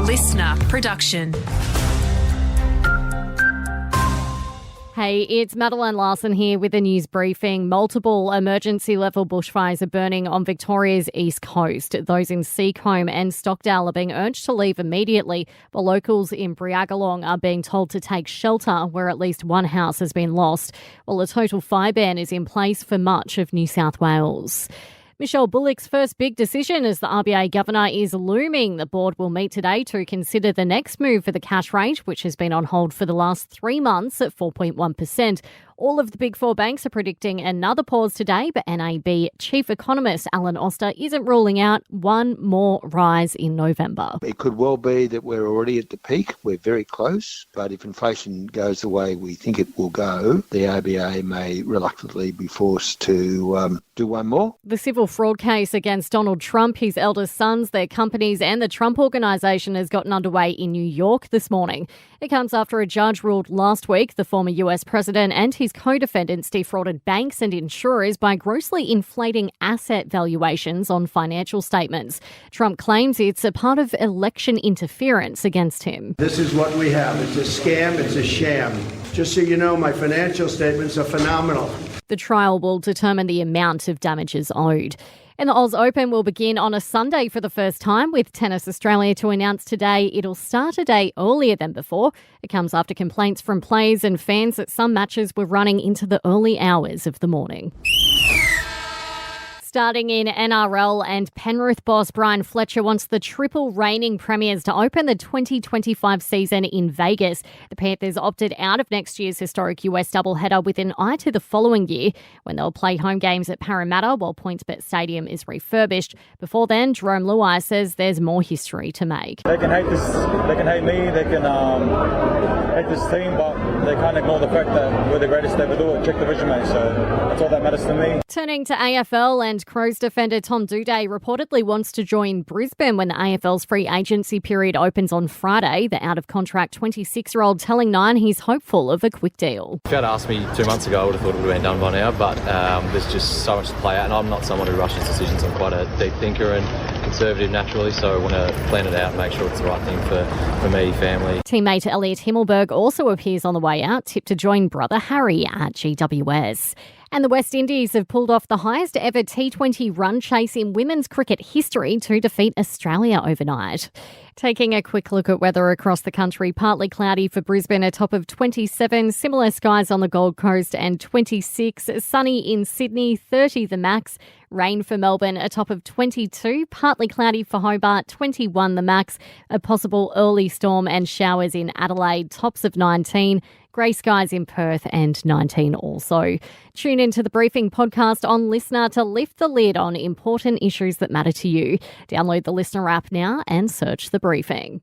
listener production. Hey, it's Madeline Larson here with a news briefing. Multiple emergency-level bushfires are burning on Victoria's east coast. Those in Seacombe and Stockdale are being urged to leave immediately, but locals in Briagalong are being told to take shelter, where at least one house has been lost, while a total fire ban is in place for much of New South Wales. Michelle Bullock's first big decision as the RBA Governor is looming. The board will meet today to consider the next move for the cash rate, which has been on hold for the last 3 months at 4.1%. All of the big four banks are predicting another pause today, but NAB Chief Economist Alan Oster isn't ruling out one more rise in November. It could well be that we're already at the peak. We're very close. But if inflation goes the way we think it will go, the RBA may reluctantly be forced to do one more. The civil fraud case against Donald Trump, his eldest sons, their companies and the Trump Organization has gotten underway in New York this morning. It comes after a judge ruled last week the former US president and his co-defendants defrauded banks and insurers by grossly inflating asset valuations on financial statements. Trump claims it's a part of election interference against him. This is what we have. It's a scam. It's a sham. Just so you know, my financial statements are phenomenal. The trial will determine the amount of damages owed. And the Oz Open will begin on a Sunday for the first time, with Tennis Australia to announce today it'll start a day earlier than before. It comes after complaints from players and fans that some matches were running into the early hours of the morning. Starting in NRL, and Penrith boss Brian Fletcher wants the triple reigning premiers to open the 2025 season in Vegas. The Panthers opted out of next year's historic US doubleheader with an eye to the following year, when they'll play home games at Parramatta while PointsBet Stadium is refurbished. Before then, Jerome Luai says there's more history to make. They can hate this, they can hate me, they can hate this team, but they can't ignore the fact that we're the greatest to ever do it. Check the resume, so that's all that matters to me. Turning to AFL, and Crows defender Tom Doedee reportedly wants to join Brisbane when the AFL's free agency period opens on Friday. The out-of-contract 26-year-old telling Nine he's hopeful of a quick deal. If you had asked me 2 months ago, I would have thought it would have been done by now, but there's just so much to play out, and I'm not someone who rushes decisions. I'm quite a deep thinker and conservative naturally, so I want to plan it out and make sure it's the right thing for me, family. Teammate Elliot Himmelberg also appears on the way out, tipped to join brother Harry at GWS. And the West Indies have pulled off the highest ever T20 run chase in women's cricket history to defeat Australia overnight. Taking a quick look at weather across the country, partly cloudy for Brisbane, a top of 27, similar skies on the Gold Coast and 26, sunny in Sydney, 30 the max, rain for Melbourne, a top of 22, partly cloudy for Hobart, 21 the max, a possible early storm and showers in Adelaide, tops of 19, grey skies in Perth and 19 also. Tune into the Briefing podcast on Listener to lift the lid on important issues that matter to you. Download the Listener app now and search The Briefing.